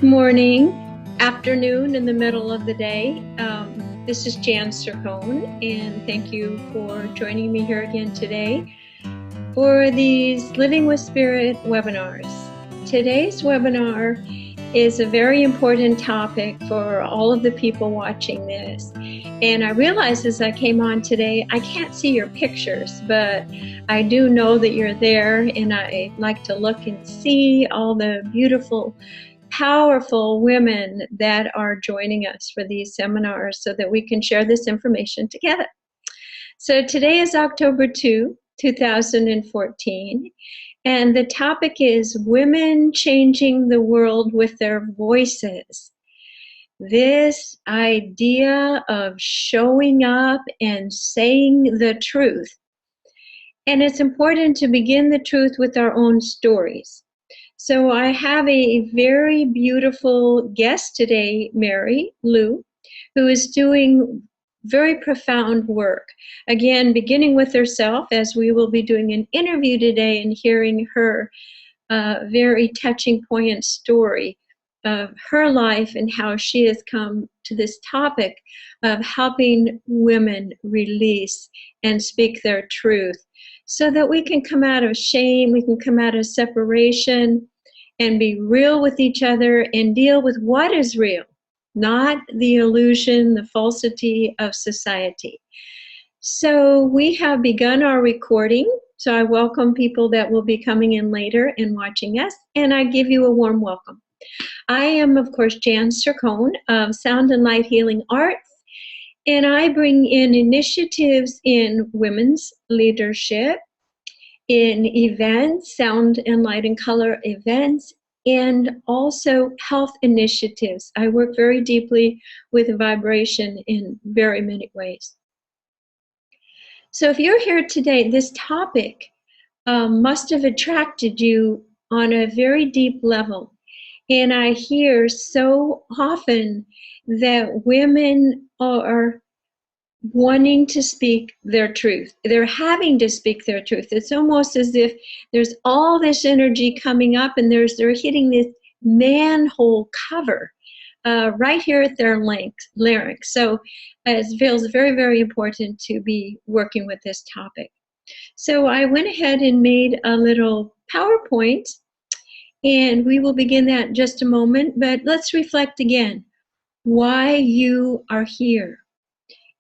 Good morning, afternoon, in the middle of the day. This is Jan Cercone, and thank you for joining me here again today for these Living with Spirit webinars. Today's webinar is a very important topic for all of the people watching this. And I realized as I came on today, I can't see your pictures, but I do know that you're there, and I like to look and see all the beautiful, powerful women that are joining us for these seminars so that we can share this information together. So today is October 2, 2014, and the topic is Women Changing the World with Their Voices. This idea of showing up and saying the truth. And it's important to begin the truth with our own stories. So I have a very beautiful guest today, Mary Liu, who is doing very profound work. Again, beginning with herself, as we will be doing an interview today and hearing her very touching, poignant story of her life and how she has come to this topic of helping women release and speak their truth so that we can come out of shame, we can come out of separation, and be real with each other and deal with what is real, not the illusion, the falsity of society. So we have begun our recording. So I welcome people that will be coming in later and watching us, and I give you a warm welcome. I am, of course, Jan Cercone of Sound and Light Healing Arts, and I bring in initiatives in women's leadership, in events, sound and light and color events, and also health initiatives. I work very deeply with vibration in very many ways. So if you're here today, this topic must have attracted you on a very deep level. And I hear so often that women are wanting to speak their truth. They're having to speak their truth. It's almost as if there's all this energy coming up and they're hitting this manhole cover right here at their larynx. So it feels very, very important to be working with this topic. So I went ahead and made a little PowerPoint, and we will begin that in just a moment, but let's reflect again why you are here.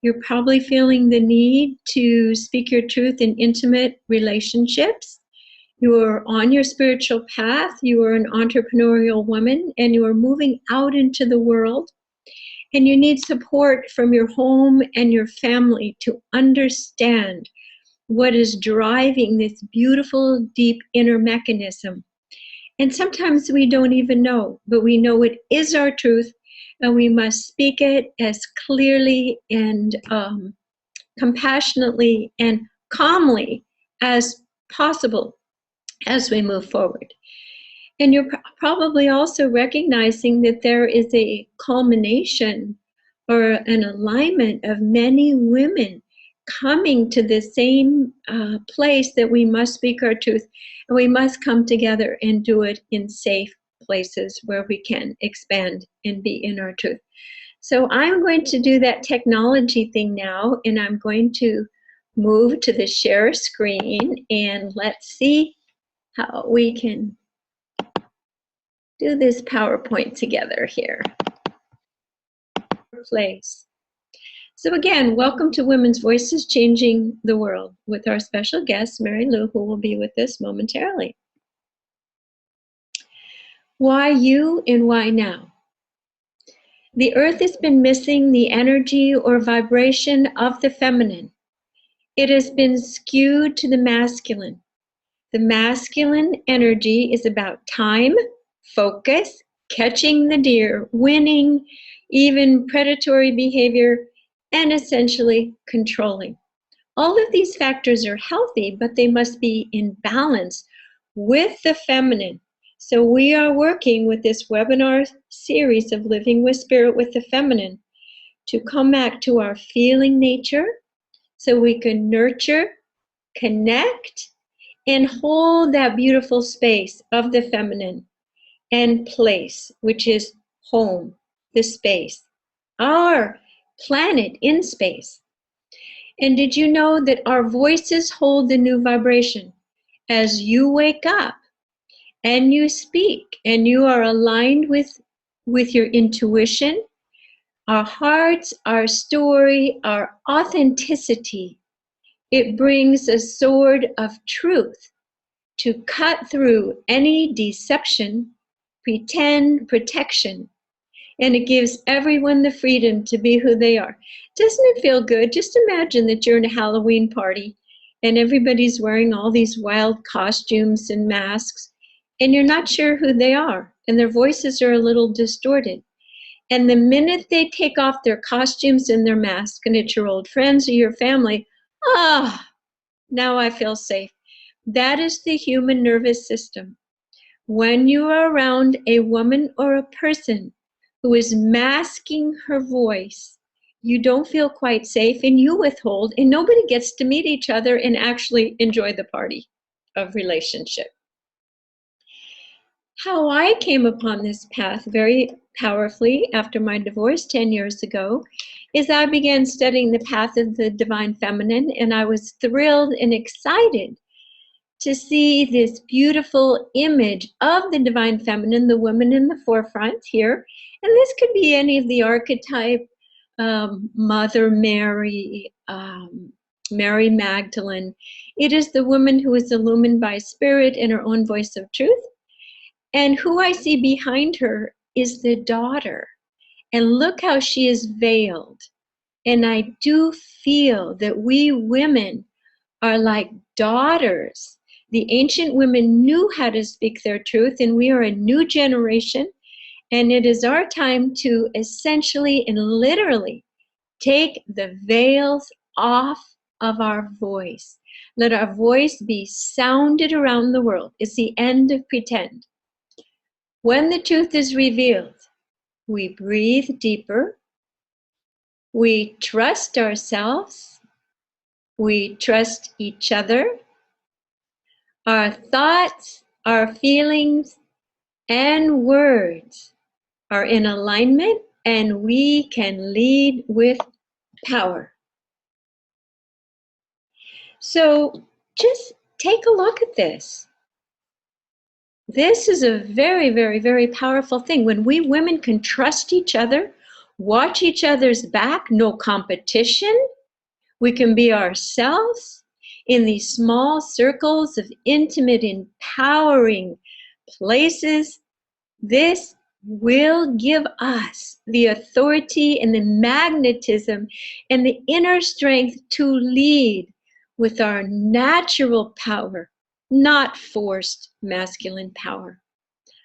You're probably feeling the need to speak your truth in intimate relationships. You are on your spiritual path. You are an entrepreneurial woman, and you are moving out into the world. And you need support from your home and your family to understand what is driving this beautiful, deep inner mechanism. And sometimes we don't even know, but we know it is our truth, and we must speak it as clearly and compassionately and calmly as possible as we move forward. And you're probably also recognizing that there is a culmination or an alignment of many women coming to the same place that we must speak our truth, and we must come together and do it in safe places where we can expand and be in our truth. So I'm going to do that technology thing now, and I'm going to move to the share screen, and let's see how we can do this PowerPoint together here. Place. So again, welcome to Women's Voices Changing the World with our special guest, Mary Liu, who will be with us momentarily. Why you and why now? The earth has been missing the energy or vibration of the feminine. It has been skewed to the masculine. The masculine energy is about time, focus, catching the deer, winning, even predatory behavior, and essentially controlling. All of these factors are healthy, but they must be in balance with the feminine. So we are working with this webinar series of Living with Spirit with the Feminine to come back to our feeling nature so we can nurture, connect, and hold that beautiful space of the feminine and place, which is home, the space, our planet in space. And did you know that our voices hold the new vibration? As you wake up and you speak and you are aligned with your intuition, our hearts, our story, our authenticity, it brings a sword of truth to cut through any deception, pretend, protection, and it gives everyone the freedom to be who they are. Doesn't it feel good? Just imagine that you're in a Halloween party and everybody's wearing all these wild costumes and masks, and you're not sure who they are, and their voices are a little distorted. And the minute they take off their costumes and their mask, and it's your old friends or your family, now I feel safe. That is the human nervous system. When you are around a woman or a person who is masking her voice, you don't feel quite safe and you withhold, and nobody gets to meet each other and actually enjoy the party of relationship. How I came upon this path very powerfully after my divorce 10 years ago is I began studying the path of the divine feminine, and I was thrilled and excited to see this beautiful image of the divine feminine, the woman in the forefront here. And this could be any of the archetype, Mother Mary, Mary Magdalene. It is the woman who is illumined by spirit in her own voice of truth. And who I see behind her is the daughter. And look how she is veiled. And I do feel that we women are like daughters. The ancient women knew how to speak their truth, and we are a new generation. And it is our time to essentially and literally take the veils off of our voice. Let our voice be sounded around the world. It's the end of pretend. When the truth is revealed, we breathe deeper, we trust ourselves, we trust each other, our thoughts, our feelings, and words are in alignment, and we can lead with power. So just take a look at this. This is a very, very, very powerful thing. When we women can trust each other, watch each other's back, no competition, we can be ourselves in these small circles of intimate, empowering places. This will give us the authority and the magnetism and the inner strength to lead with our natural power, not forced masculine power.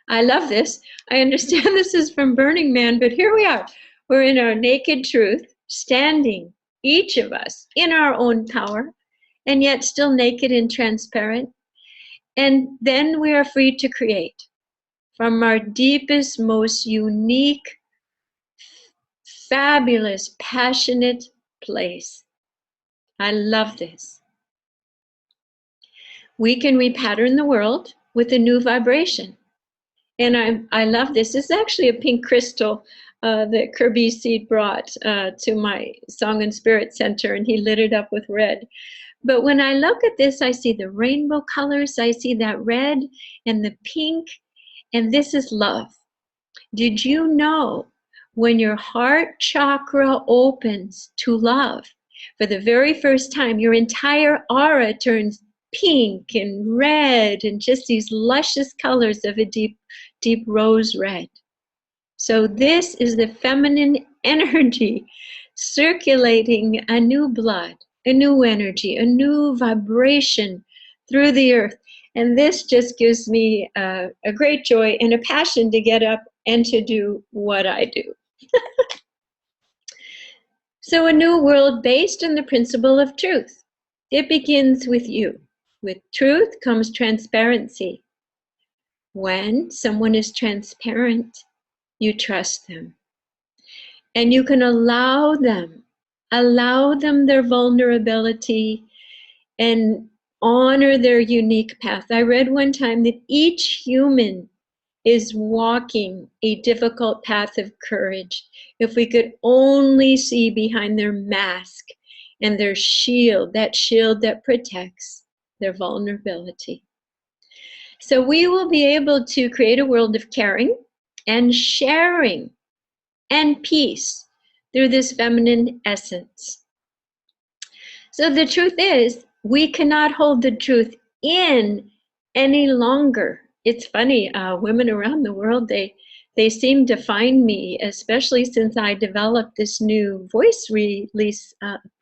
I love this. I understand this is from Burning Man, but here we are. We're in our naked truth, standing, each of us, in our own power, and yet still naked and transparent. And then we are free to create from our deepest, most unique, fabulous, passionate place. I love this. We can repattern the world with a new vibration. And I love this. This is actually a pink crystal that Kirby Seed brought to my Song and Spirit Center, and he lit it up with red. But when I look at this, I see the rainbow colors. I see that red and the pink, and this is love. Did you know when your heart chakra opens to love, for the very first time, your entire aura turns pink and red and just these luscious colors of a deep, deep rose red. So this is the feminine energy circulating a new blood, a new energy, a new vibration through the earth. And this just gives me a great joy and a passion to get up and to do what I do. So a new world based on the principle of truth. It begins with you. With truth comes transparency. When someone is transparent, you trust them. And you can allow them their vulnerability and honor their unique path. I read one time that each human is walking a difficult path of courage. If we could only see behind their mask and their shield that protects their vulnerability. So we will be able to create a world of caring and sharing and peace through this feminine essence. So the truth is, we cannot hold the truth in any longer. It's funny, women around the world, they seem to find me, especially since I developed this new voice release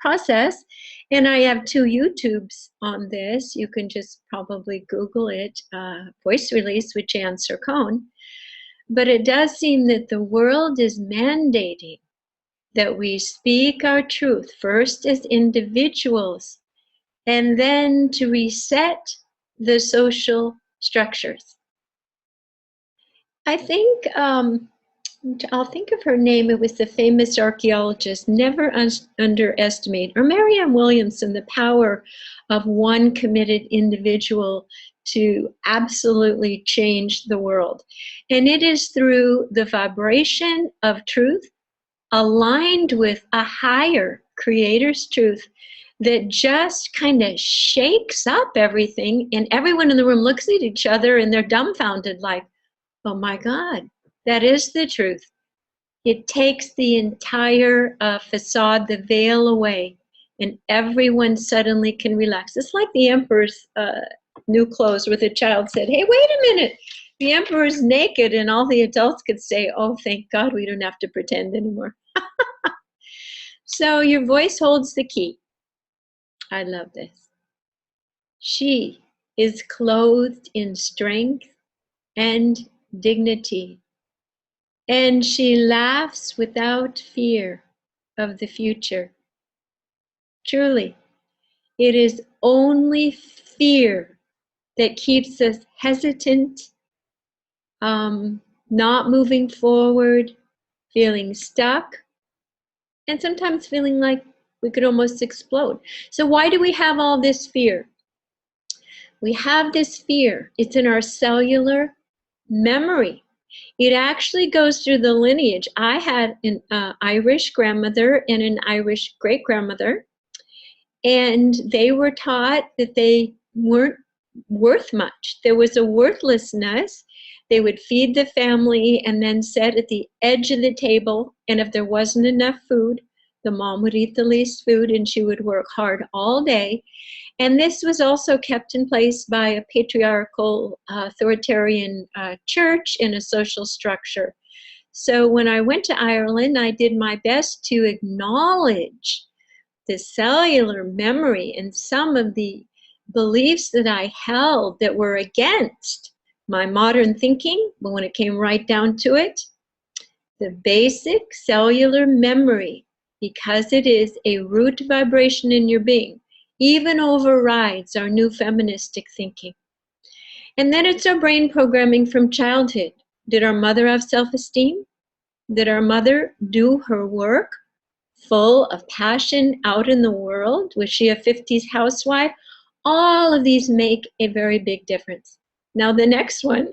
process. And I have 2 YouTubes on this. You can just probably Google it, voice release with Jan Cercone. But it does seem that the world is mandating that we speak our truth first as individuals, and then to reset the social structures. I think, I'll think of her name, it was the famous archaeologist, never underestimate, or Marianne Williamson, the power of one committed individual to absolutely change the world. And it is through the vibration of truth aligned with a higher creator's truth that just kind of shakes up everything, and everyone in the room looks at each other and they're dumbfounded like, oh my God, that is the truth. It takes the entire facade, the veil away, and everyone suddenly can relax. It's like the emperor's new clothes where the child said, hey, wait a minute, the emperor's naked, and all the adults could say, oh, thank God we don't have to pretend anymore. So your voice holds the key. I love this. She is clothed in strength and dignity, and she laughs without fear of the future. Truly, it is only fear that keeps us hesitant, not moving forward, feeling stuck, and sometimes feeling like we could almost explode. So why do we have all this fear? We have this fear. It's in our cellular memory. It actually goes through the lineage. I had an Irish grandmother and an Irish great-grandmother, and they were taught that they weren't worth much. There was a worthlessness. They would feed the family and then sit at the edge of the table, and if there wasn't enough food, the mom would eat the least food and she would work hard all day. And this was also kept in place by a patriarchal, authoritarian church in a social structure. So when I went to Ireland, I did my best to acknowledge the cellular memory and some of the beliefs that I held that were against my modern thinking, but when it came right down to it, the basic cellular memory, because it is a root vibration in your being, even overrides our new feministic thinking. And then it's our brain programming from childhood. Did our mother have self-esteem? Did our mother do her work full of passion out in the world? Was she a 50s housewife? All of these make a very big difference. Now the next one,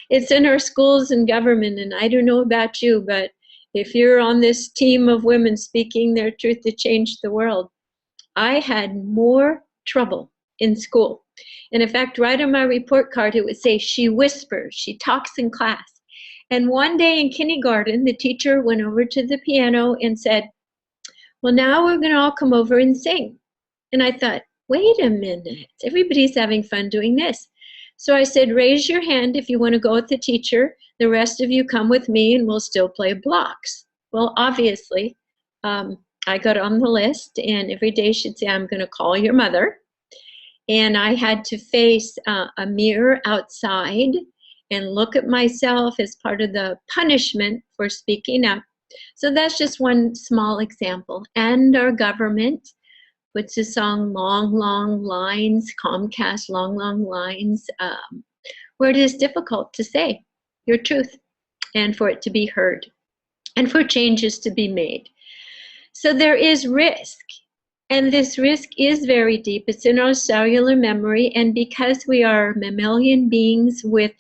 it's in our schools and government, and I don't know about you, but if you're on this team of women speaking their truth to change the world, I had more trouble in school. And in fact, right on my report card, it would say, she whispers, she talks in class. And one day in kindergarten, the teacher went over to the piano and said, well, now we're going to all come over and sing. And I thought, wait a minute, everybody's having fun doing this. So I said, raise your hand if you want to go with the teacher. The rest of you come with me and we'll still play blocks. Well, obviously, I got on the list, and every day she'd say, I'm going to call your mother. And I had to face a mirror outside and look at myself as part of the punishment for speaking up. So that's just one small example. And our government puts the song Long, Long Lines, Comcast, Long, Long Lines, where it is difficult to say your truth and for it to be heard and for changes to be made. So there is risk, and this risk is very deep. It's in our cellular memory, and because we are mammalian beings with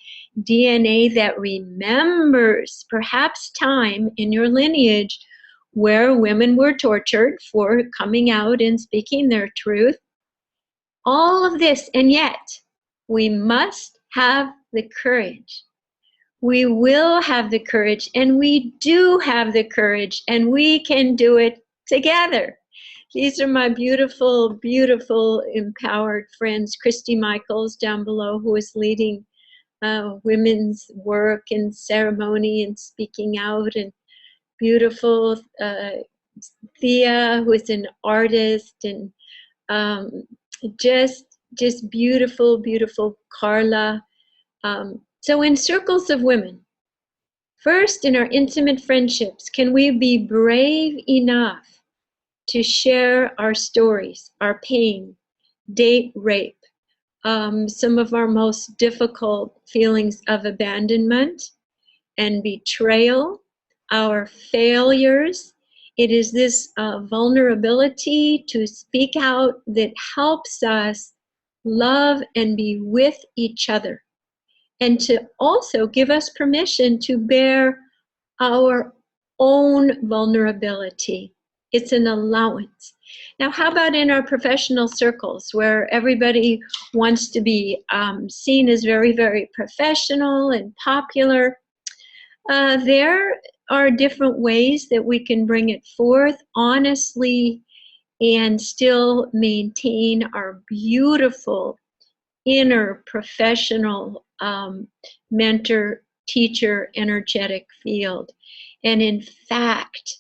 DNA that remembers perhaps time in your lineage where women were tortured for coming out and speaking their truth. All of this, and yet we must have the courage. We will have the courage, and we do have the courage, and we can do it together. These are my beautiful, beautiful, empowered friends. Christy Michaels down below, who is leading women's work and ceremony and speaking out, and beautiful Thea, who is an artist, and just beautiful, beautiful Carla. So in circles of women, first in our intimate friendships, can we be brave enough to share our stories, our pain, date rape, some of our most difficult feelings of abandonment and betrayal, our failures. It is this vulnerability to speak out that helps us love and be with each other, and to also give us permission to bear our own vulnerability. It's an allowance. Now, how about in our professional circles where everybody wants to be seen as very, very professional and popular? There are different ways that we can bring it forth honestly and still maintain our beautiful inner professional mentor, teacher, energetic field. And in fact,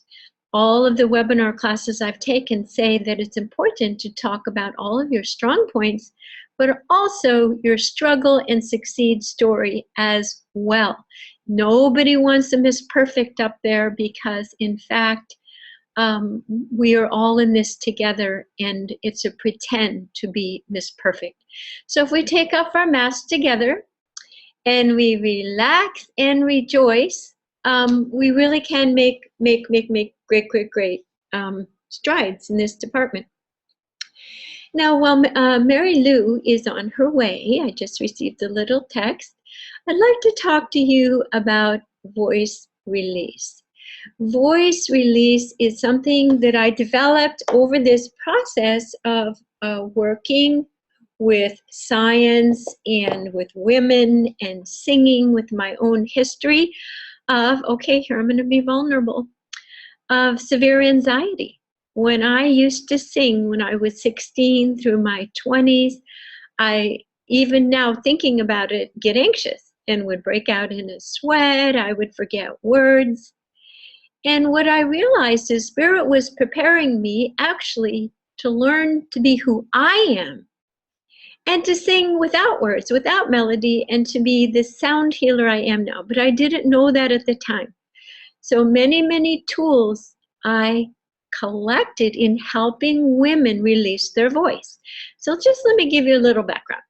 all of the webinar classes I've taken say that it's important to talk about all of your strong points, but also your struggle and succeed story as well. Nobody wants a Miss Perfect up there, because in fact, we are all in this together, and it's a pretend to be Miss Perfect. So if we take off our masks together and we relax and rejoice, we really can make great strides in this department. Now, while Mary Liu is on her way, I just received a little text. I'd like to talk to you about voice release. Voice release is something that I developed over this process of working with science and with women and singing with my own history of, okay, here I'm going to be vulnerable, of severe anxiety. When I used to sing when I was 16 through my 20s, I, even now thinking about it, get anxious and would break out in a sweat. I would forget words. And what I realized is Spirit was preparing me actually to learn to be who I am and to sing without words, without melody, and to be the sound healer I am now. But I didn't know that at the time. So many, many tools I collected in helping women release their voice. So just let me give you a little background.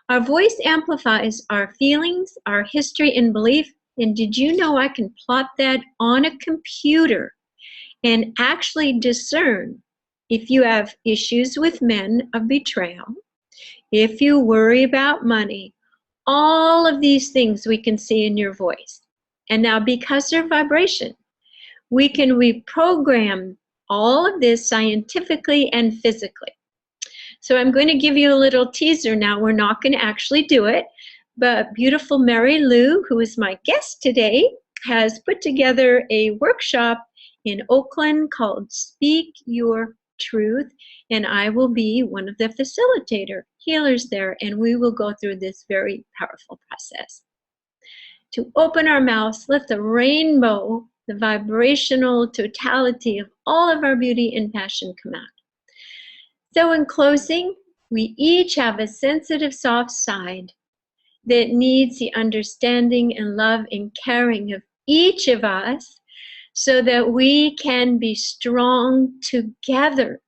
Our voice amplifies our feelings, our history and belief. And did you know I can plot that on a computer and actually discern if you have issues with men of betrayal, if you worry about money, all of these things we can see in your voice. And now, because they're vibration, we can reprogram all of this scientifically and physically. So I'm going to give you a little teaser now. We're not going to actually do it, but beautiful Mary Liu, who is my guest today, has put together a workshop in Oakland called Speak Your Truth, and I will be one of the facilitator healers there, and we will go through this very powerful process. To open our mouths, let the rainbow, the vibrational totality of all of our beauty and passion come out. So in closing, we each have a sensitive, soft side that needs the understanding and love and caring of each of us so that we can be strong together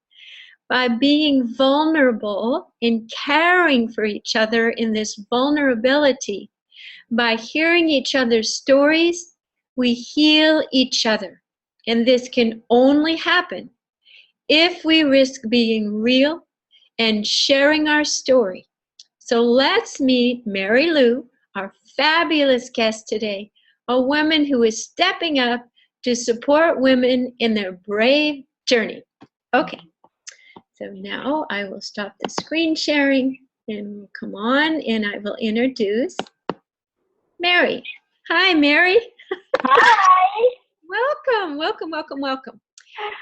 by being vulnerable and caring for each other in this vulnerability. By hearing each other's stories, we heal each other. And this can only happen if we risk being real and sharing our story. So let's meet Mary Liu, our fabulous guest today, a woman who is stepping up to support women in their brave journey. Okay, so now I will stop the screen sharing and we'll come on and I will introduce Mary. Hi, Mary. Hi. Welcome, welcome, welcome, welcome.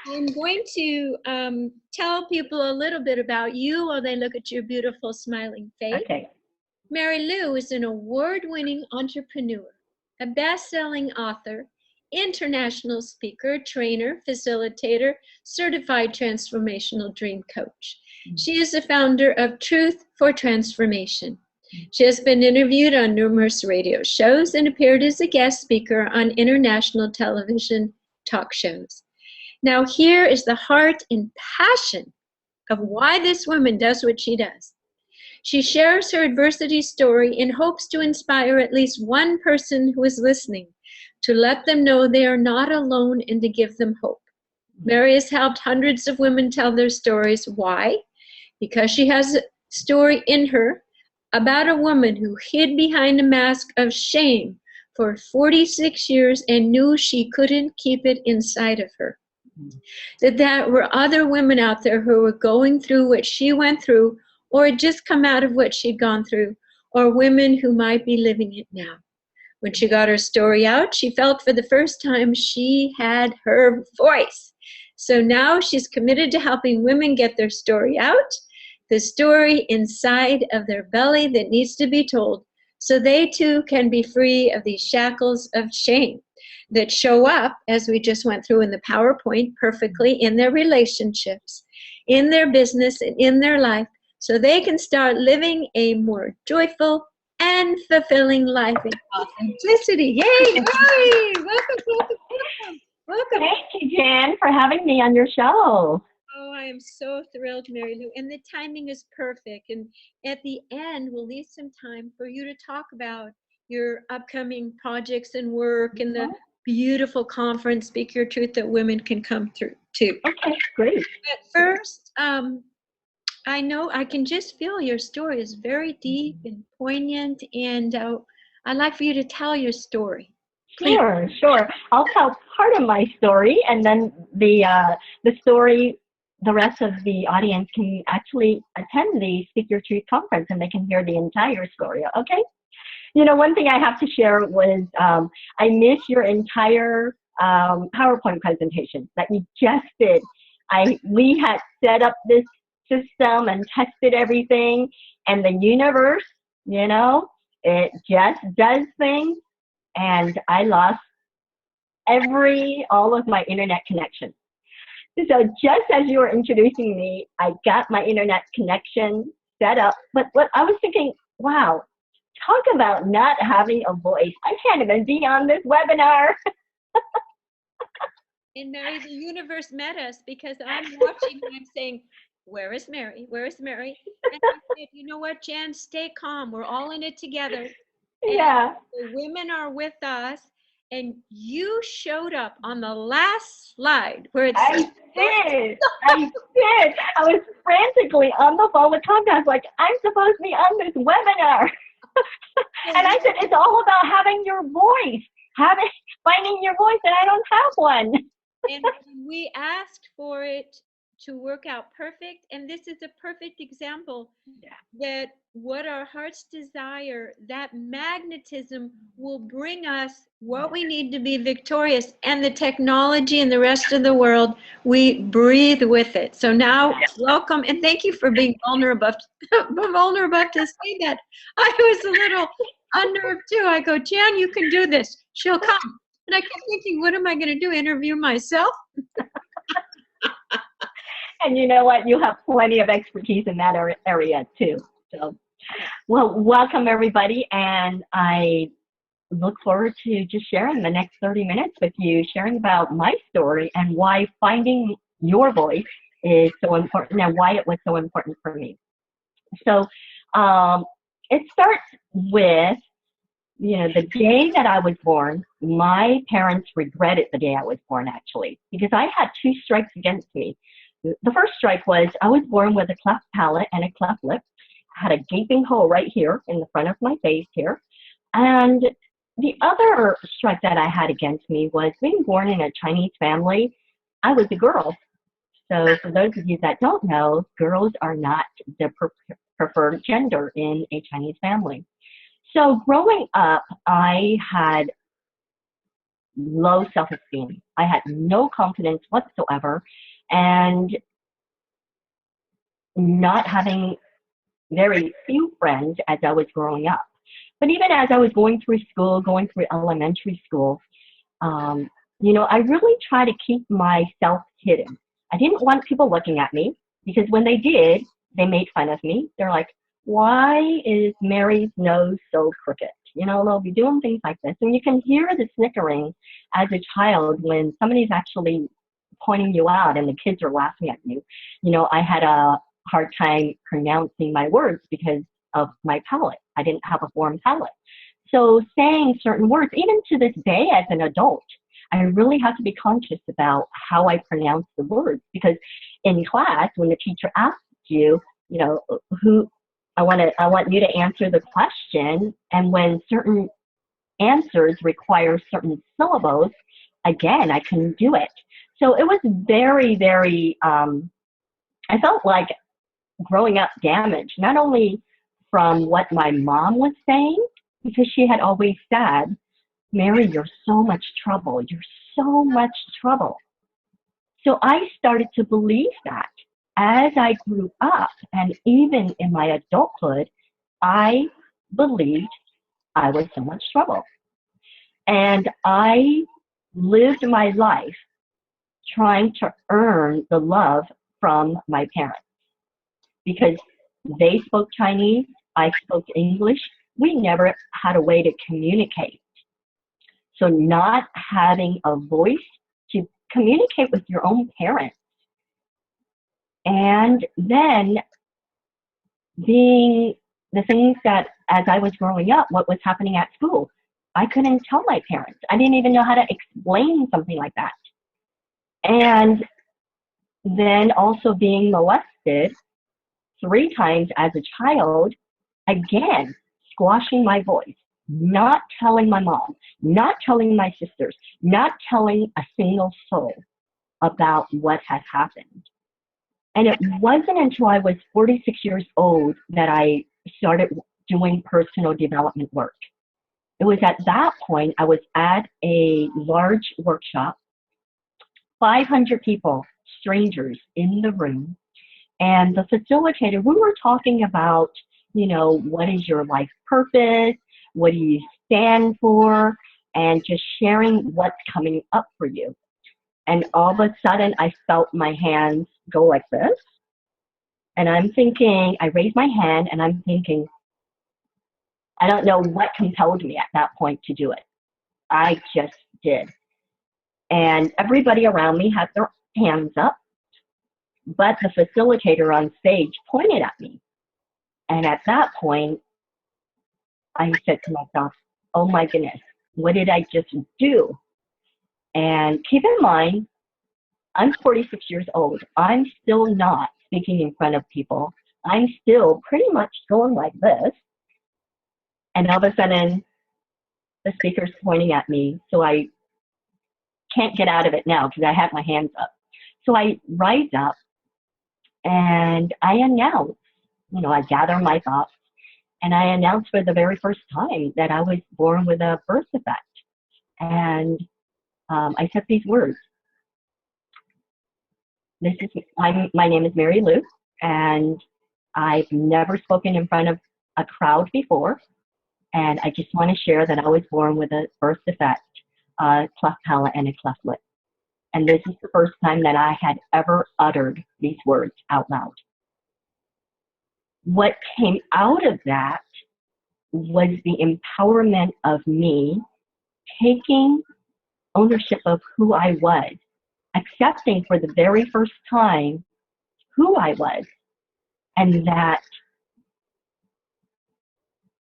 I'm going to tell people a little bit about you while they look at your beautiful smiling face. Okay. Mary Liu is an award-winning entrepreneur, a best-selling author, international speaker, trainer, facilitator, certified transformational dream coach. She is the founder of Truth for Transformation. She has been interviewed on numerous radio shows and appeared as a guest speaker on international television talk shows. Now here is the heart and passion of why this woman does what she does. She shares her adversity story in hopes to inspire at least one person who is listening, to let them know they are not alone and to give them hope. Mary has helped hundreds of women tell their stories. Why? Because she has a story in her about a woman who hid behind a mask of shame for 46 years and knew she couldn't keep it inside of her. That there were other women out there who were going through what she went through, or had just come out of what she'd gone through, or women who might be living it now. When she got her story out, she felt for the first time she had her voice. So now she's committed to helping women get their story out, the story inside of their belly that needs to be told, so they too can be free of these shackles of shame that show up, as we just went through in the PowerPoint, perfectly in their relationships, in their business, and in their life, so they can start living a more joyful and fulfilling life in authenticity. Yay, Mary! Welcome, welcome, welcome, welcome. Thank you, Jan, for having me on your show. Oh, I am so thrilled, Mary Lou. And the timing is perfect. And at the end, we'll leave some time for you to talk about your upcoming projects and work and the beautiful conference, Speak Your Truth, that women can come through to. Okay, great. But first, I know I can just feel your story is very deep and poignant, and I'd like for you to tell your story. Please. Sure. I'll tell part of my story, and then the story, the rest of the audience can actually attend the Speak Your Truth conference, and they can hear the entire story. Okay. You know, one thing I have to share was I missed your entire PowerPoint presentation that you just did. We had set up this system and tested everything, and the universe, you know, it just does things, and I lost all of my internet connection. So just as you were introducing me, I got my internet connection set up, but what I was thinking, wow, talk about not having a voice. I can't even be on this webinar. And Mary, the universe met us, because I'm watching and I'm saying, where is Mary? Where is Mary? And I said, you know what, Jan, stay calm. We're all in it together. And Yeah. the women are with us. And you showed up on the last slide where it's. I did. I was frantically on the phone with Tom. I was like, I'm supposed to be on this webinar. And I said, it's all about having your voice, finding your voice, and I don't have one. And we asked for it to work out perfect, and this is a perfect example that what our hearts desire, that magnetism will bring us what we need to be victorious, and the technology and the rest of the world, we breathe with it. So now, welcome, and thank you for being vulnerable to say that. I was a little unnerved too. I go, Jan, you can do this. She'll come. And I kept thinking, what am I going to do, interview myself? And you know what? You have plenty of expertise in that area too. So, well, welcome everybody. And I look forward to just sharing the next 30 minutes with you, sharing about my story and why finding your voice is so important and why it was so important for me. So it starts with, you know, the day that I was born. My parents regretted the day I was born, actually, because I had two strikes against me. The first strike was I was born with a cleft palate and a cleft lip. I had a gaping hole right here in the front of my face here. And the other strike that I had against me was being born in a Chinese family. I was a girl. So for those of you that don't know, girls are not the preferred gender in a Chinese family. So growing up, I had low self-esteem. I had no confidence whatsoever, and not having very few friends as I was growing up. But even as I was going through school, going through elementary school, um, I really try to keep myself hidden. I didn't want people looking at me because when they did, they made fun of me. They're like, why is Mary's nose so crooked? They'll be doing things like this. And you can hear the snickering as a child when somebody's actually pointing you out and the kids are laughing at you. I had a hard time pronouncing my words because of my palate. I didn't have a formed palate. So saying certain words, even to this day as an adult, I really have to be conscious about how I pronounce the words because in class, when the teacher asks you, who I want you to answer the question, and when certain answers require certain syllables, again, I couldn't do it. So it was very, very. I felt like growing up damaged, not only from what my mom was saying, because she had always said, Mary, you're so much trouble. You're so much trouble. So I started to believe that as I grew up and even in my adulthood, I believed I was so much trouble. And I lived my life trying to earn the love from my parents because they spoke Chinese, I spoke English. We never had a way to communicate. So not having a voice to communicate with your own parents. And then being the things that as I was growing up, what was happening at school, I couldn't tell my parents. I didn't even know how to explain something like that. And then also being molested 3 times as a child, again, squashing my voice, not telling my mom, not telling my sisters, not telling a single soul about what had happened. And it wasn't until I was 46 years old that I started doing personal development work. It was at that point I was at a large workshop, 500 people, strangers in the room, and the facilitator, we were talking about, what is your life purpose? What do you stand for? And just sharing what's coming up for you. And all of a sudden, I felt my hands go like this. And I'm thinking, I raised my hand and I'm thinking, I don't know what compelled me at that point to do it. I just did. And everybody around me had their hands up, but the facilitator on stage pointed at me. And at that point, I said to myself, oh my goodness, what did I just do? And keep in mind, I'm 46 years old. I'm still not speaking in front of people. I'm still pretty much going like this. And all of a sudden, the speaker's pointing at me. So I can't get out of it now because I have my hands up. So I rise up and I announce, I gather my thoughts and I announce for the very first time that I was born with a birth defect. And I said these words. My name is Mary Liu, and I've never spoken in front of a crowd before. And I just want to share that I was born with a birth defect, a cleft palate and a cleft lip. And this is the first time that I had ever uttered these words out loud. What came out of that was the empowerment of me taking ownership of who I was, accepting for the very first time who I was, and that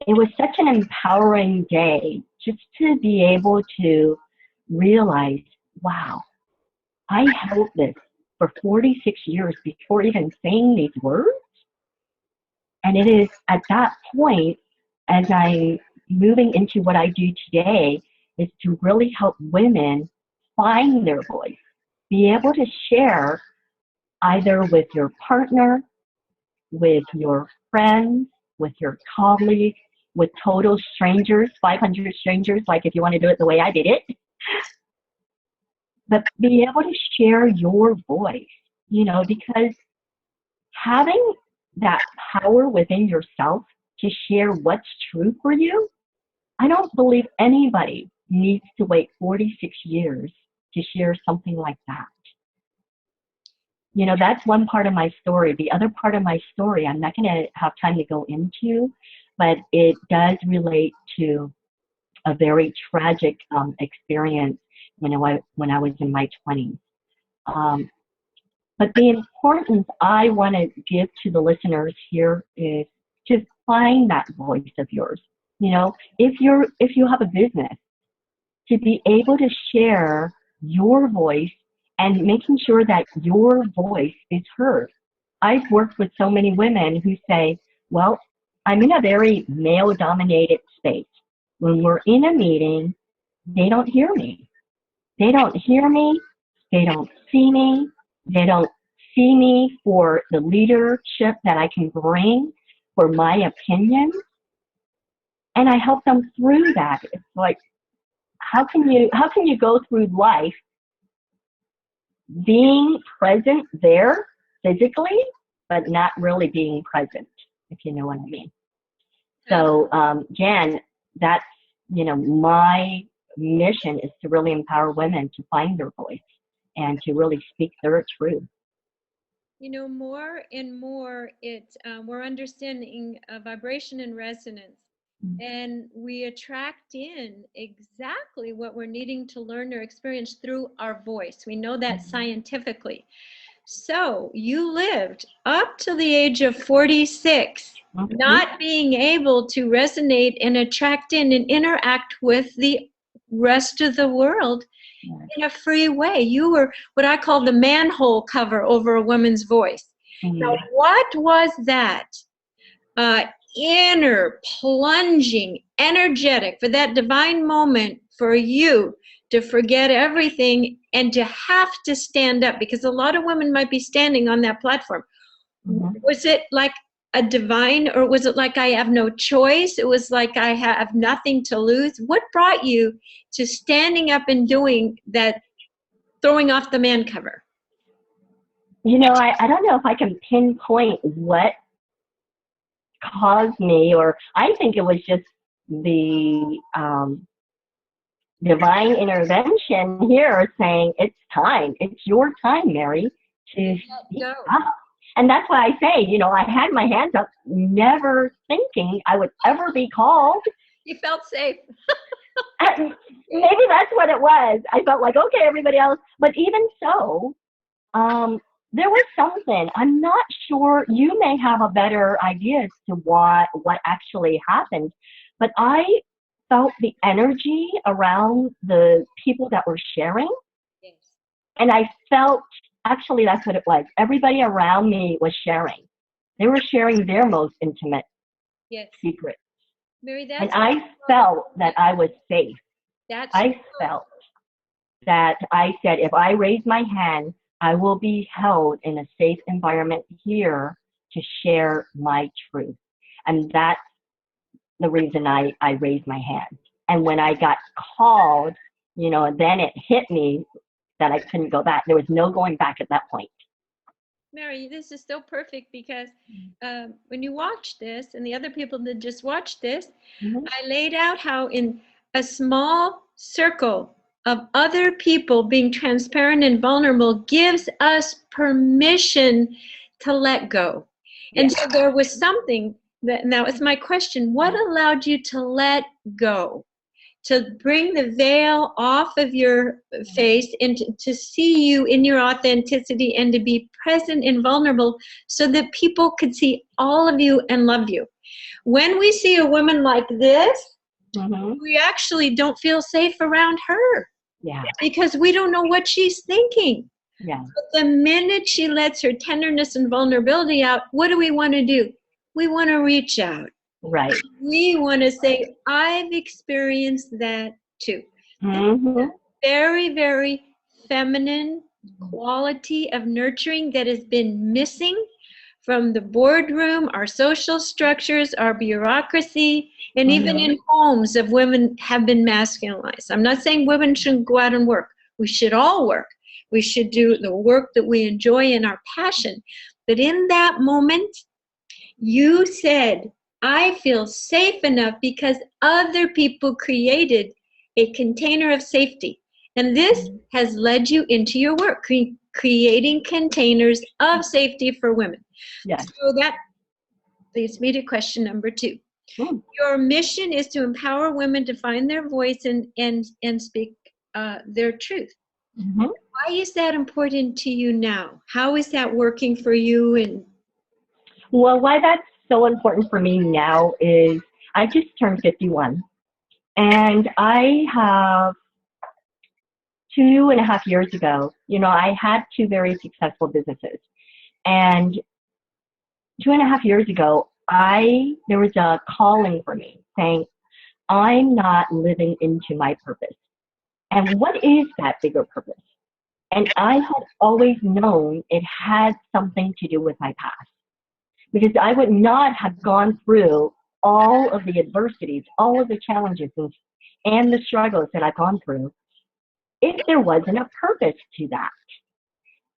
it was such an empowering day just to be able to realize, wow, I held this for 46 years before even saying these words. And it is at that point, as I'm moving into what I do today is to really help women find their voice, be able to share either with your partner, with your friends, with your colleagues, with total strangers, 500 strangers, like if you want to do it the way I did it, but be able to share your voice, because having that power within yourself to share what's true for you, I don't believe anybody needs to wait 46 years to share something like that. That's one part of my story. The other part of my story, I'm not going to have time to go into, but it does relate to a very tragic experience when I was in my 20s. But the importance I want to give to the listeners here is to find that voice of yours. If you have a business, to be able to share your voice and making sure that your voice is heard. I've worked with so many women who say, well, I'm in a very male-dominated space. When we're in a meeting, they don't hear me. They don't hear me. They don't see me. They don't see me for the leadership that I can bring, for my opinion. And I help them through that. It's like, how can you go through life being present there physically, but not really being present, if you know what I mean? So, Jan, that's, my mission is to really empower women to find their voice and to really speak their truth. More and more, we're understanding vibration and resonance, and we attract in exactly what we're needing to learn or experience through our voice. We know that scientifically. So you lived up to the age of 46, not being able to resonate and attract in and interact with the rest of the world in a free way. You were what I call the manhole cover over a woman's voice. Now, what was that inner, plunging, energetic, for that divine moment for you to forget everything and to have to stand up? Because a lot of women might be standing on that platform. Was it like a divine, or was it like I have no choice? It was like I have nothing to lose. What brought you to standing up and doing that, throwing off the man cover? I don't know if I can pinpoint what caused me, or I think it was just the divine intervention here saying, it's time. It's your time, Mary, to speak up. And that's why I say, I had my hands up, never thinking I would ever be called. You felt safe. Maybe that's what it was. I felt like, okay, everybody else. But even so, there was something. I'm not sure. You may have a better idea as to what actually happened. But I felt the energy around the people that were sharing. Yes. And I felt, actually, that's what it was. Everybody around me was sharing. They were sharing their most intimate secrets. Mary, and I felt that I was safe. I felt that I said, if I raise my hand, I will be held in a safe environment here to share my truth. And that's the reason I raised my hand. And when I got called, then it hit me that I couldn't go back. There was no going back at that point. Mary, this is so perfect, because when you watch this, and the other people that just watched this, I laid out how in a small circle of other people being transparent and vulnerable gives us permission to let go. And so there was something that was my question. What allowed you to let go? To bring the veil off of your face and to see you in your authenticity and to be present and vulnerable so that people could see all of you and love you. When we see a woman like this, we actually don't feel safe around her. Yeah. Because we don't know what she's thinking. Yeah. But the minute she lets her tenderness and vulnerability out, what do we want to do? We want to reach out. Right. We want to say, I've experienced that too. Mm-hmm. Very, very feminine quality of nurturing that has been missing from the boardroom, our social structures, our bureaucracy, and even in homes of women have been masculinized. I'm not saying women shouldn't go out and work. We should all work. We should do the work that we enjoy and our passion. But in that moment, you said, I feel safe enough because other people created a container of safety. And this has led you into your work, creating containers of safety for women. Yes. So that leads me to question number 2. Mm. Your mission is to empower women to find their voice and speak their truth. Mm-hmm. Why is that important to you now? How is that working for you? And Well, why that's so important for me now is I just turned 51, and I have 2.5 years ago, I had 2 very successful businesses. And 2.5 years ago, there was a calling for me saying, I'm not living into my purpose. And what is that bigger purpose? And I had always known it had something to do with my past, because I would not have gone through all of the adversities, all of the challenges and the struggles that I've gone through if there wasn't a purpose to that.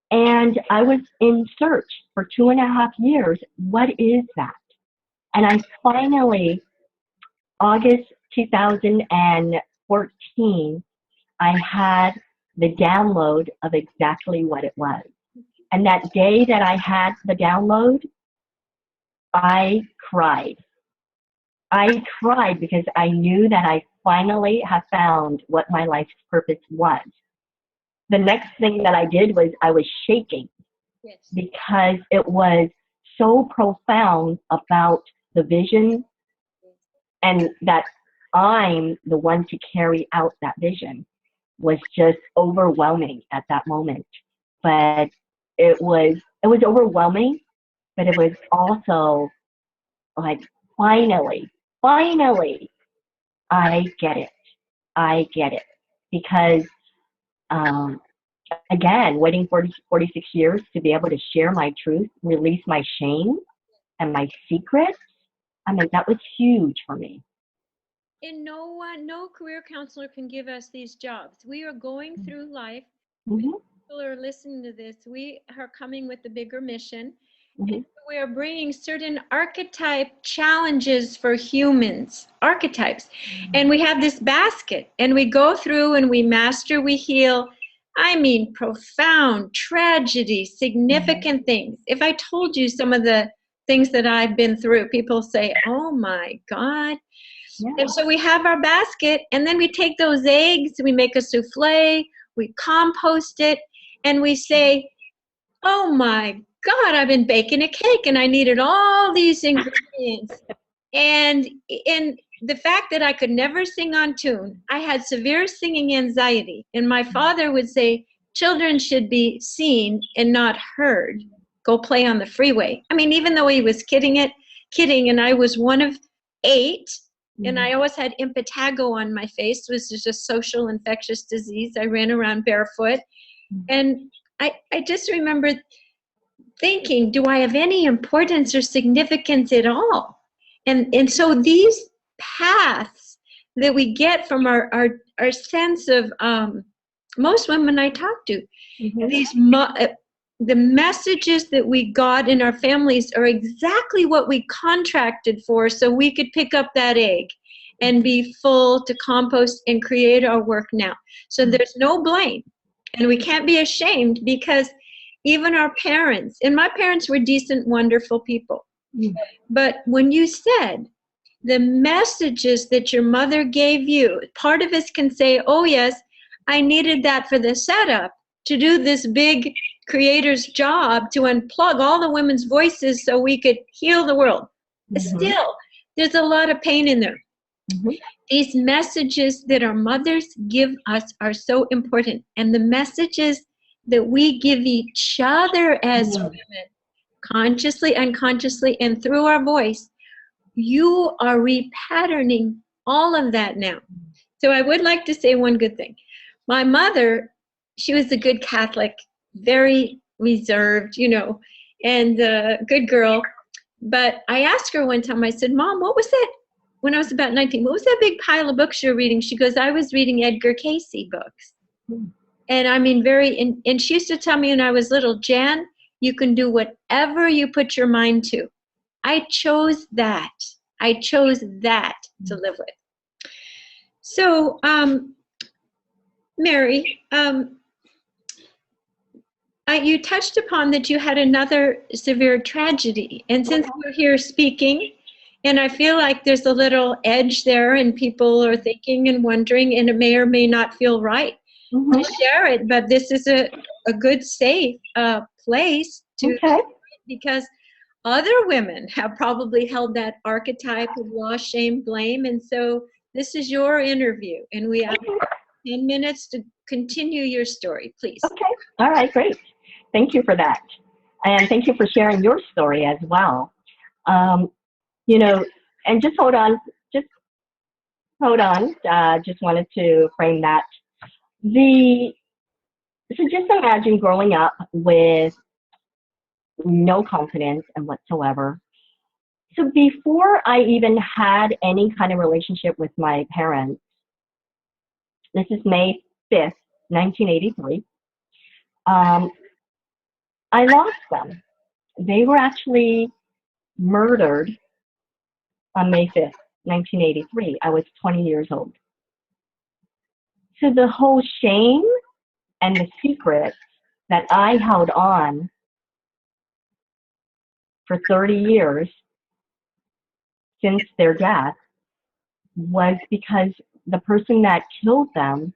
And I was in search for 2.5 years. What is that? And I finally, August 2014, I had the download of exactly what it was. And that day that I had the download, I cried. I cried because I knew that I finally have found what my life's purpose was. The next thing that I did was I was shaking. yes. Because it was so profound about the vision, and that I'm the one to carry out that vision was just overwhelming at that moment. But it was overwhelming, but it was also like, finally, I get it. I get it. Because um, again, waiting 46 years to be able to share my truth, release my shame and my secrets, I mean, that was huge for me. And no career counselor can give us these jobs. We are going through life. Mm-hmm. People are listening to this. We are coming with a bigger mission. Mm-hmm. And we are bringing certain archetype challenges for humans, archetypes. And we have this basket, and we go through and we master, we heal. I mean, profound tragedy, significant things. If I told you some of the things that I've been through, people say, oh my God. Yeah. And so we have our basket, and then we take those eggs, we make a souffle, we compost it, and we say, oh my God, I've been baking a cake and I needed all these ingredients. And in the fact that I could never sing on tune, I had severe singing anxiety. And my father would say, children should be seen and not heard. Go play on the freeway. I mean, even though he was kidding, and I was one of 8, and I always had impetigo on my face, which is a social infectious disease. I ran around barefoot. And I just remember thinking, do I have any importance or significance at all? And so these paths that we get from our sense of, most women I talk to, the messages that we got in our families are exactly what we contracted for, so we could pick up that egg and be full to compost and create our work now. So there's no blame, and we can't be ashamed, because even our parents, and my parents were decent, wonderful people. But when you said the messages that your mother gave you, part of us can say, oh yes, I needed that for the setup, to do this big creator's job, to unplug all the women's voices so we could heal the world. Still, there's a lot of pain in there. These messages that our mothers give us are so important. And the messages that we give each other as women, consciously, unconsciously, and through our voice, you are repatterning all of that now. So I would like to say one good thing. My mother, she was a good Catholic, very reserved, and a good girl. But I asked her one time, I said, Mom, what was that, when I was about 19, what was that big pile of books you're reading? She goes, I was reading Edgar Cayce books. And I mean, and she used to tell me when I was little, Jan, you can do whatever you put your mind to. I chose that. I chose that to live with. So, Mary, you touched upon that you had another severe tragedy. And since we're here speaking, and I feel like there's a little edge there, and people are thinking and wondering, and it may or may not feel right to share it, but this is a good, safe place to, because other women have probably held that archetype of loss, shame, blame. And so this is your interview, and we have 10 minutes to continue your story, please. Okay. All right, great. Thank you for that. And thank you for sharing your story as well. And just hold on. Just wanted to frame that. So just imagine growing up with no confidence and whatsoever. So before I even had any kind of relationship with my parents, this is May 5th, 1983, I lost them. They were actually murdered on May 5th, 1983. I was 20 years old. So the whole shame and the secret that I held on for 30 years since their death was because the person that killed them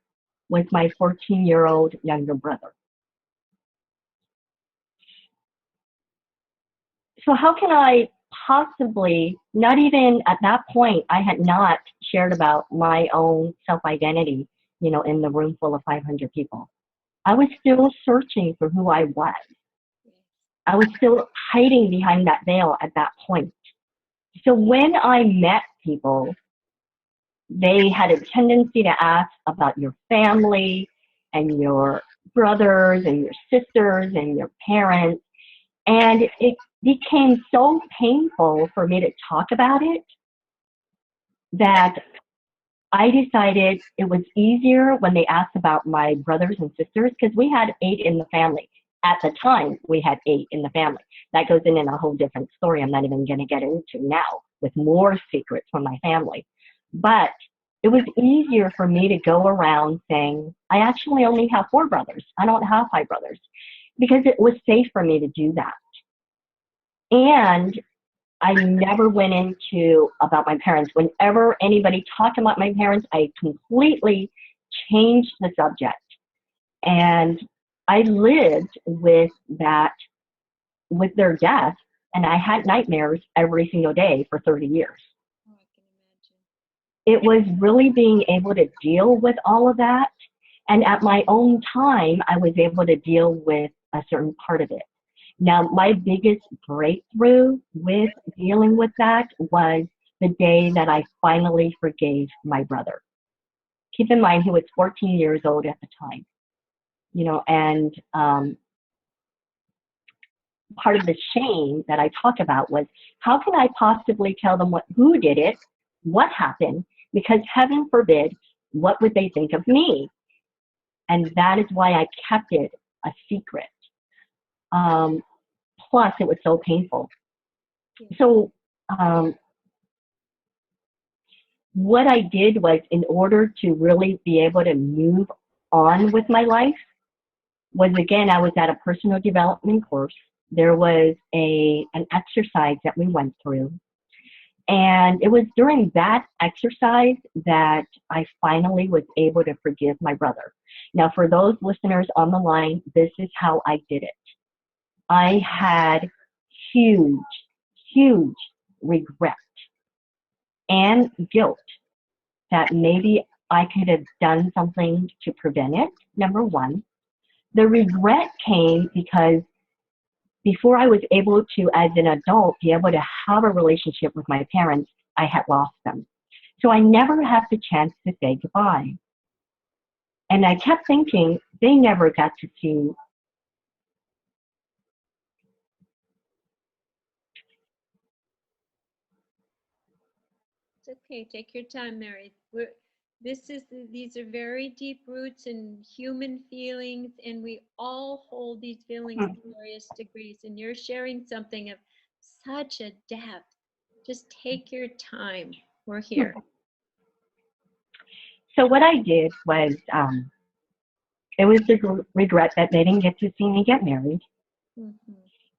was my 14-year-old younger brother. So how can I possibly, not even at that point, I had not shared about my own self-identity, in the room full of 500 people. I was still searching for who I was. I was still hiding behind that veil at that point. So when I met people, they had a tendency to ask about your family and your brothers and your sisters and your parents. And it became so painful for me to talk about it that I decided it was easier when they asked about my brothers and sisters, because we had 8 in the family. At the time, we had 8 in the family. That goes in a whole different story I'm not even going to get into now, with more secrets from my family. But it was easier for me to go around saying, I actually only have 4 brothers. I don't have 5 brothers, because it was safe for me to do that. And I never went into about my parents. Whenever anybody talked about my parents, I completely changed the subject. And I lived with that, with their death, and I had nightmares every single day for 30 years. Oh, I can imagine. It was really being able to deal with all of that. And at my own time, I was able to deal with a certain part of it. Now, my biggest breakthrough with dealing with that was the day that I finally forgave my brother. Keep in mind, he was 14 years old at the time, and part of the shame that I talk about was, how can I possibly tell them who did it, what happened, because heaven forbid, what would they think of me? And that is why I kept it a secret. Plus, it was so painful. So what I did was, in order to really be able to move on with my life, was, again, I was at a personal development course. There was an exercise that we went through. And it was during that exercise that I finally was able to forgive my brother. Now, for those listeners on the line, this is how I did it. I had huge, huge regret and guilt that maybe I could have done something to prevent it, number one. The regret came because before I was able to, as an adult, be able to have a relationship with my parents, I had lost them. So I never had the chance to say goodbye. And I kept thinking they never got to see. It's okay. Take your time, Mary. These are very deep roots in human feelings, and we all hold these feelings to various degrees. And you're sharing something of such a depth. Just take your time. We're here. So what I did was, it was the regret that they didn't get to see me get married. Mhm.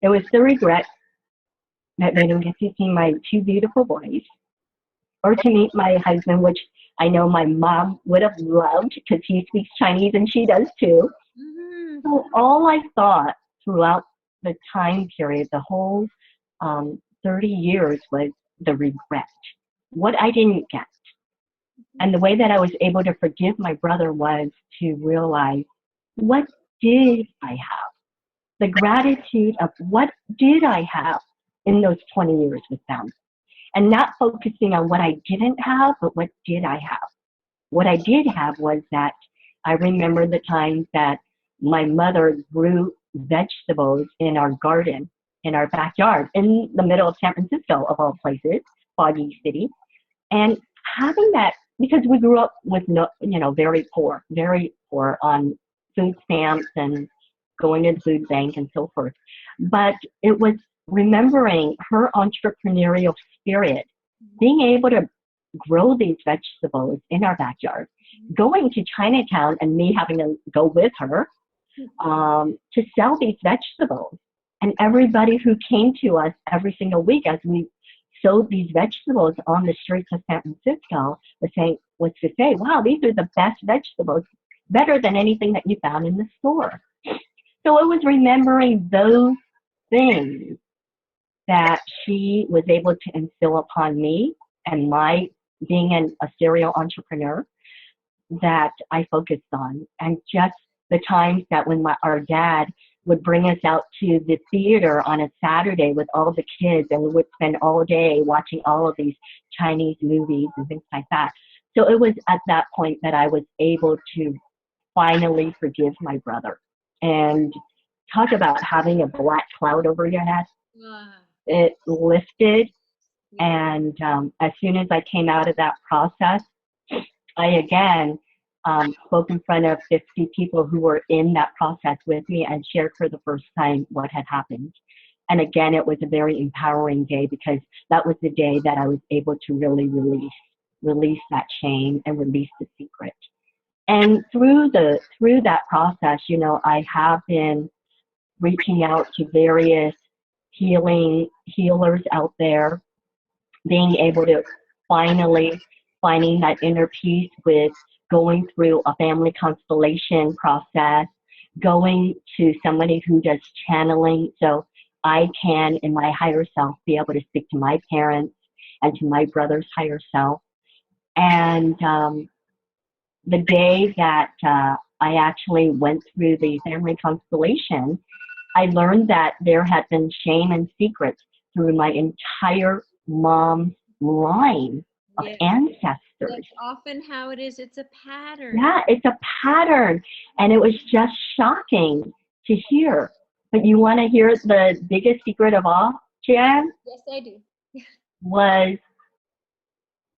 It was the regret that they didn't get to see my two beautiful boys or to meet my husband, which I know my mom would have loved because he speaks Chinese and she does too. Mhm. So all I thought throughout the time period, the whole 30 years, was the regret. What I didn't get. And the way that I was able to forgive my brother was to realize, what did I have? The gratitude of what did I have in those 20 years with them? And not focusing on what I didn't have, but what did I have? What I did have was that I remember the times that my mother grew vegetables in our garden, in our backyard, in the middle of San Francisco, of all places, foggy city. And having that, because we grew up with no, very poor on food stamps and going to the food bank and so forth. But it was remembering her entrepreneurial spirit, being able to grow these vegetables in our backyard, going to Chinatown and me having to go with her to sell these vegetables. And everybody who came to us every single week as we sold these vegetables on the streets of San Francisco was to say, wow, these are the best vegetables, better than anything that you found in the store. So it was remembering those things that she was able to instill upon me and my being a serial entrepreneur that I focused on. And just the times that when our dad would bring us out to the theater on a Saturday with all the kids, and we would spend all day watching all of these Chinese movies and things like that. So it was at that point that I was able to finally forgive my brother. And talk about having a black cloud over your head. Ah, It lifted. yeah. And as soon as I came out of that process, I again spoke in front of 50 people who were in that process with me and shared for the first time what had happened. And again, it was a very empowering day because that was the day that I was able to really release that shame and release the secret. And through that process, I have been reaching out to various healers out there, being able to finally finding that inner peace with going through a family constellation process, going to somebody who does channeling so I can, in my higher self, be able to speak to my parents and to my brother's higher self. And the day that I actually went through the family constellation, I learned that there had been shame and secrets through my entire mom's line of Yeah. ancestors. That's often how it is. It's a pattern. Yeah, it's a pattern. And it was just shocking to hear. But you want to hear the biggest secret of all, Jan? Yes, I do. Was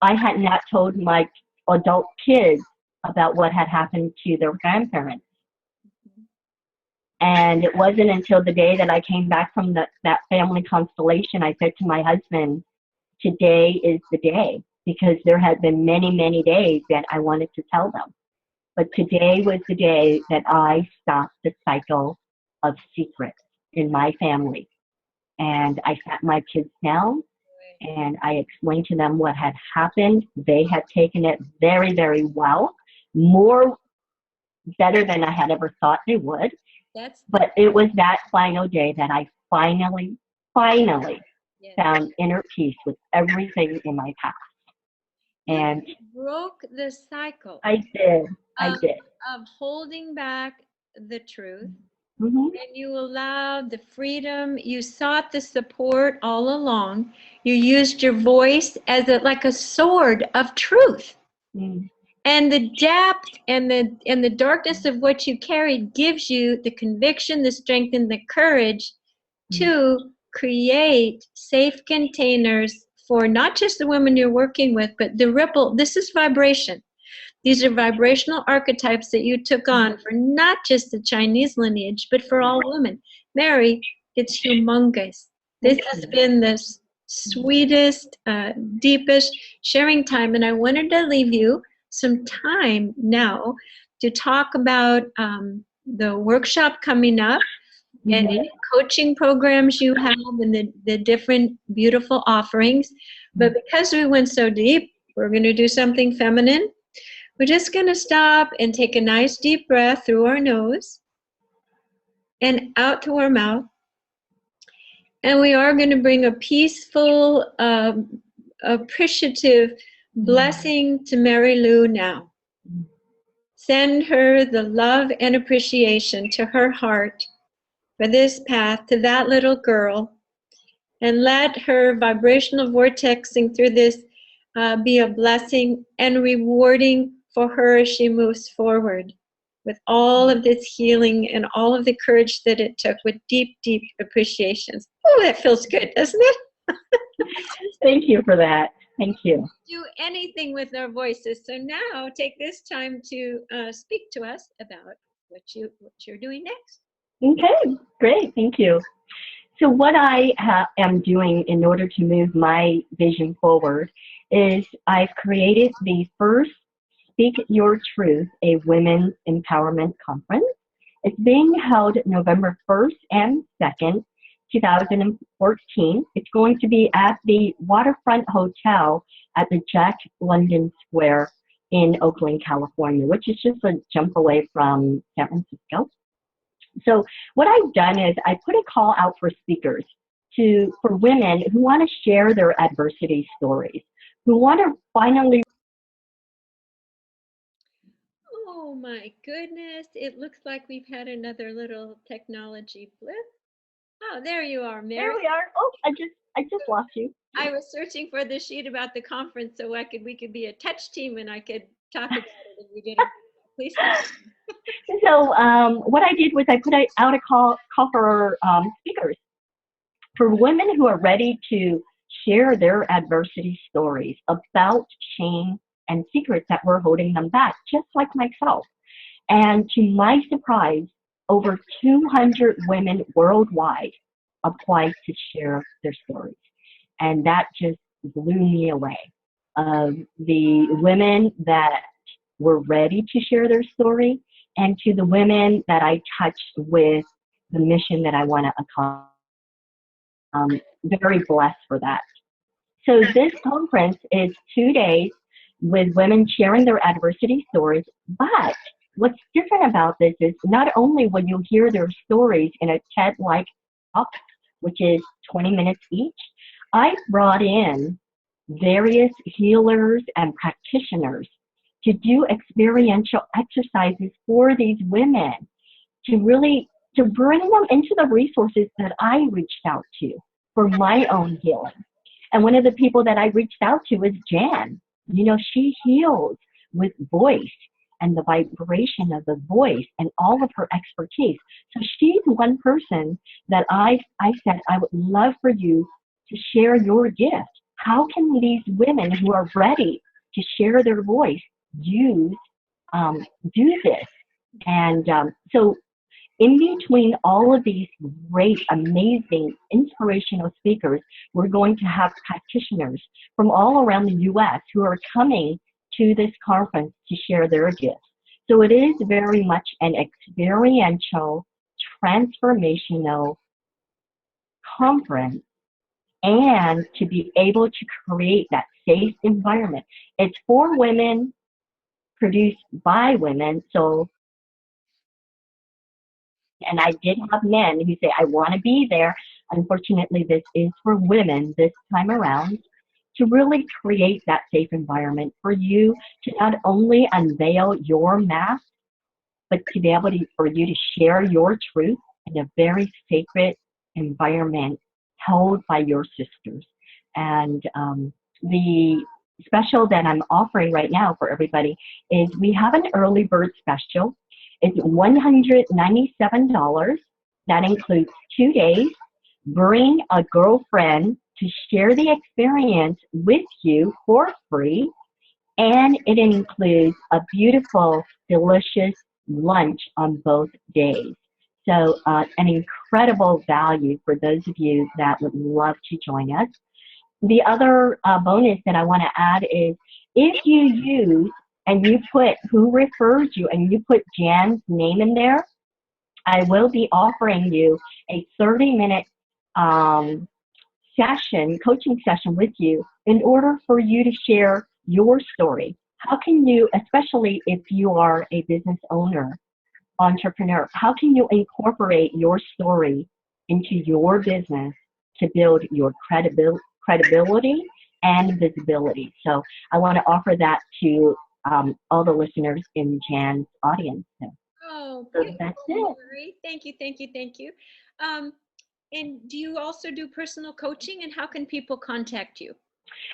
I had not told my adult kids about what had happened to their grandparents. And it wasn't until the day that I came back from that family constellation, I said to my husband, today is the day, because there had been many, many days that I wanted to tell them. But today was the day that I stopped the cycle of secrets in my family. And I sat my kids down and I explained to them what had happened. They had taken it very, very well, more better than I had ever thought they would. But it was that final day that I finally Yes. found inner peace with everything in my past. And You broke the cycle I did. I of, did. of holding back the truth Mm-hmm. And you allowed the freedom. You sought the support all along. You used your voice as like a sword of truth. Mm-hmm. And the depth and the darkness of what you carried gives you the conviction, the strength, and the courage to create safe containers for not just the women you're working with, but the ripple. This is vibration. These are vibrational archetypes that you took on for not just the Chinese lineage, but for all women. Mary, it's humongous. This Thank has you. been the sweetest, deepest sharing time, and I wanted to leave you some time now to talk about the workshop coming up and Mm-hmm. any coaching programs you have and the different beautiful offerings. But because we went so deep, we're going to do something feminine. We're just going to stop and take a nice deep breath through our nose and out to our mouth. And we are going to bring a peaceful, appreciative blessing to Mary Liu now. Send her the love and appreciation to her heart for this path to that little girl. And let her vibrational vortexing through this be a blessing and rewarding for her as she moves forward with all of this healing and all of the courage that it took with deep, deep appreciations. Oh, that feels good, doesn't it? Thank you for that. Thank you. Do anything with our voices. So now take this time to speak to us about what you're doing next. Okay, great. Thank you. So what I am doing in order to move my vision forward is I've created the first Speak Your Truth, a Women's Empowerment Conference. It's being held November 1st and 2nd, 2014. It's going to be at the Waterfront Hotel at the Jack London Square in Oakland, California, which is just a jump away from San Francisco. So what I've done is I put a call out for speakers for women who want to share their adversity stories, who want to finally. Oh my goodness. It looks like we've had another little technology blip. Oh, there you are, There Mary. we are. Oh, I just lost you. I was searching for the sheet about the conference so we could be a touch team and I could talk about it and you didn't. Please continue. So what I did was I put out a call for speakers, for women who are ready to share their adversity stories about shame and secrets that were holding them back, just like myself. And to my surprise, over 200 women worldwide applied to share their stories. And that just blew me away. The women that were ready to share their story, and to the women that I touched with the mission that I want to accomplish. Very blessed for that. So this conference is 2 days with women sharing their adversity stories. But what's different about this is not only will you hear their stories in a TED-like talk, which is 20 minutes each, I brought in various healers and practitioners to do experiential exercises for these women to really to bring them into the resources that I reached out to for my own healing. And one of the people that I reached out to is Jan. You know, she heals with voice and the vibration of the voice and all of her expertise. So she's one person that I said, I would love for you to share your gift. How can these women who are ready to share their voice use do this? And so in between all of these great, amazing, inspirational speakers, we're going to have practitioners from all around the U.S. who are coming to this conference to share their gifts. So it is very much an experiential, transformational conference, and to be able to create that safe environment. It's for women, produced by women, so and I did have men who say, I want to be there. Unfortunately, this is for women this time around to really create that safe environment for you to not only unveil your mask, but to be able to, for you to share your truth in a very sacred environment held by your sisters. And the special that I'm offering right now for everybody is we have an early bird special. It's $197. That includes 2 days. Bring a girlfriend to share the experience with you for free, and it includes a beautiful, delicious lunch on both days. So, an incredible value for those of you that would love to join us. The other bonus that I want to add is if you use and you put who referred you and you put Jan's name in there, I will be offering you a 30-minute session, coaching session with you in order for you to share your story. How can you, especially if you are a business owner, entrepreneur, how can you incorporate your story into your business to build your credibility and visibility? So I want to offer that to all the listeners in Jan's audience. Oh, So beautiful, that's it. Mary. Thank you, thank you, thank you. And do you also do personal coaching, and how can people contact you?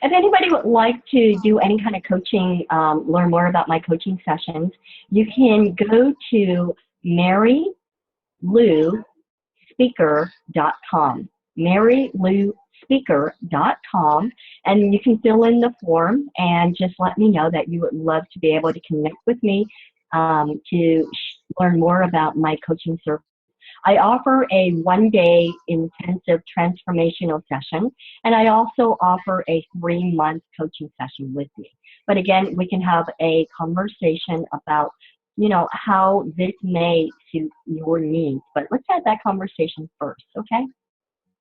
If anybody would like to do any kind of coaching, learn more about my coaching sessions, you can go to maryliuspeaker.com, maryliuspeaker.com, and you can fill in the form and just let me know that you would love to be able to connect with me to learn more about my coaching service. I offer a 1-day intensive transformational session, and I also offer a 3-month coaching session with me. But again, we can have a conversation about, how this may suit your needs. But let's have that conversation first, okay?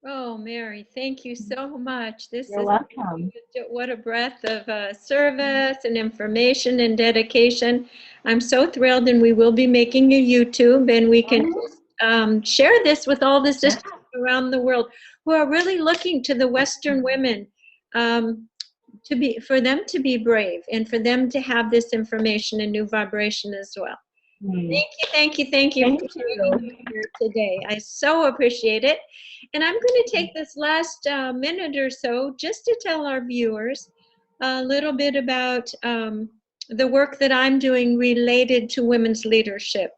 Oh, Mary, thank you so much. This You're is welcome. what a breath of service and information and dedication. I'm so thrilled, and we will be making a YouTube, and we can share this with all the sisters around the world who are really looking to the Western women for them to be brave and for them to have this information and new vibration as well. Thank you, thank you, thank you for joining me here today. I so appreciate it. And I'm going to take this last minute or so just to tell our viewers a little bit about the work that I'm doing related to women's leadership.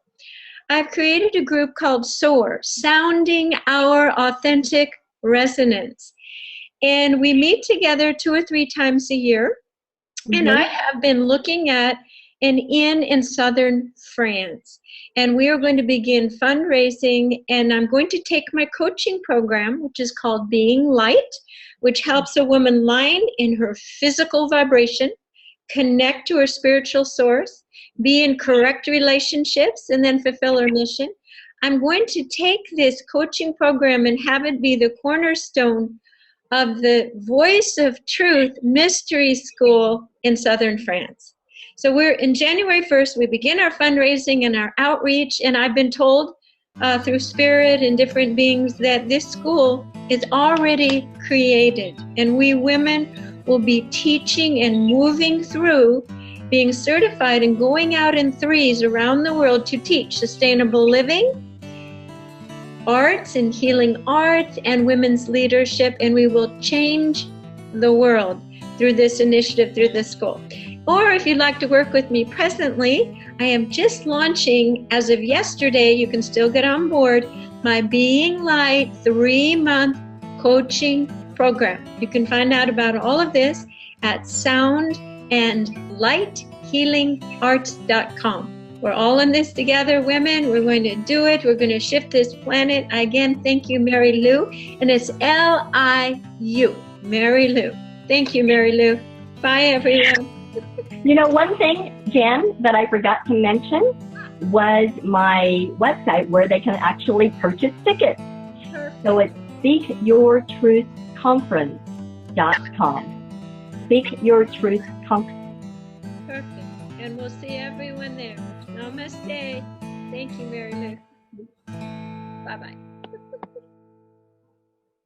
I've created a group called SOAR, Sounding Our Authentic Resonance. And we meet together 2 or 3 times a year. And I have been looking at an inn in southern France. And we are going to begin fundraising, and I'm going to take my coaching program, which is called Being Light, which helps a woman line in her physical vibration, connect to her spiritual source, be in correct relationships, and then fulfill her mission. I'm going to take this coaching program and have it be the cornerstone of the Voice of Truth Mystery School in southern France. So we're in January 1st, we begin our fundraising and our outreach, and I've been told through spirit and different beings that this school is already created, and we women will be teaching and moving through being certified and going out in 3s around the world to teach sustainable living, arts and healing arts, and women's leadership, and we will change the world through this initiative, through this school. Or if you'd like to work with me presently, I am just launching, as of yesterday, you can still get on board, my Being Light 3-month coaching program. You can find out about all of this at soundandlighthealingarts.com. We're all in this together, women. We're going to do it. We're going to shift this planet. Again, thank you, Mary Liu. And it's Liu, Mary Liu. Thank you, Mary Liu. Bye, everyone. One thing, Jan, that I forgot to mention was my website where they can actually purchase tickets. Perfect. So it's speakyourtruthconference.com. Speakyourtruthconference. Perfect. And we'll see everyone there. Namaste. Thank you, Mary Liu. Bye-bye.